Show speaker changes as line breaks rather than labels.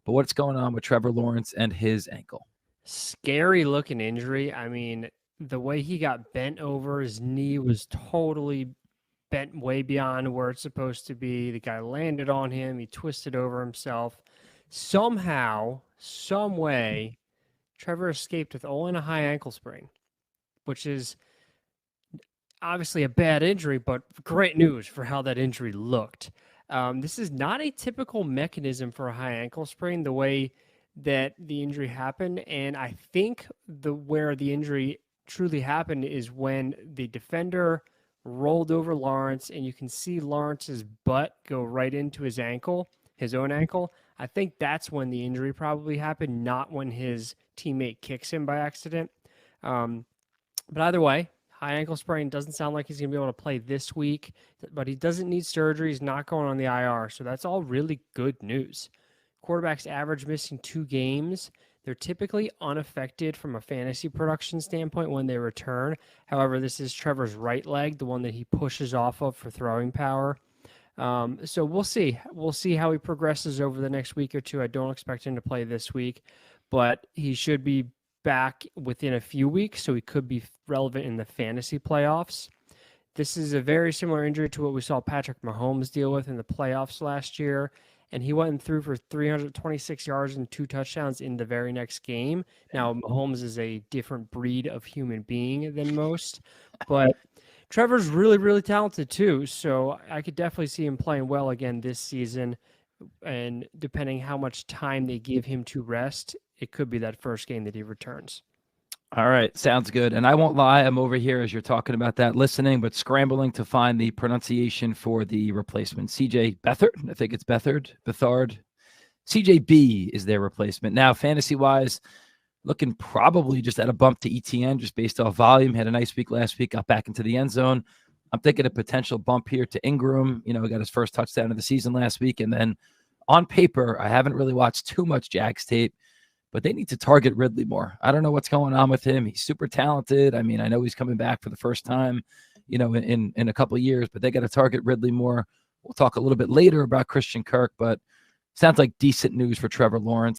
But what's going on with Trevor Lawrence and his ankle?
Scary looking injury. I mean, the way he got bent over, his knee was totally bent way beyond where it's supposed to be. The guy landed on him, he twisted over himself. Somehow, some way, Trevor escaped with only a high ankle sprain, which is obviously a bad injury, but great news for how that injury looked. This is not a typical mechanism for a high ankle sprain, the way that the injury happened. And I think where the injury truly happened is when the defender rolled over Lawrence, and you can see Lawrence's butt go right into his ankle, his own ankle. I think that's when the injury probably happened, not when his teammate kicks him by accident. But either way, high ankle sprain doesn't sound like he's going to be able to play this week, but he doesn't need surgery. He's not going on the IR. So that's all really good news. Quarterbacks average missing 2 games. They're typically unaffected from a fantasy production standpoint when they return. However, this is Trevor's right leg, the one that he pushes off of for throwing power. So we'll see. We'll see how he progresses over the next week or two. I don't expect him to play this week, but he should be back within a few weeks, so he could be relevant in the fantasy playoffs. This is a very similar injury to what we saw Patrick Mahomes deal with in the playoffs last year, and he went through for 326 yards and 2 touchdowns in the very next game. Now, Mahomes is a different breed of human being than most, but Trevor's really, really talented too, so I could definitely see him playing well again this season, and depending how much time they give him to rest, it could be that first game that he returns.
All right, sounds good. And I won't lie, I'm over here as you're talking about that, listening, but scrambling to find the pronunciation for the replacement. CJ Beathard, I think it's Bethard. CJB is their replacement. Now, fantasy-wise, looking probably just at a bump to ETN, just based off volume. Had a nice week last week, got back into the end zone. I'm thinking a potential bump here to Ingram. He got his first touchdown of the season last week. And then on paper, I haven't really watched too much Jags tape, but they need to target Ridley more. I don't know what's going on with him. He's super talented. I mean, I know he's coming back for the first time, in a couple of years, but they got to target Ridley more. We'll talk a little bit later about Christian Kirk, but sounds like decent news for Trevor Lawrence.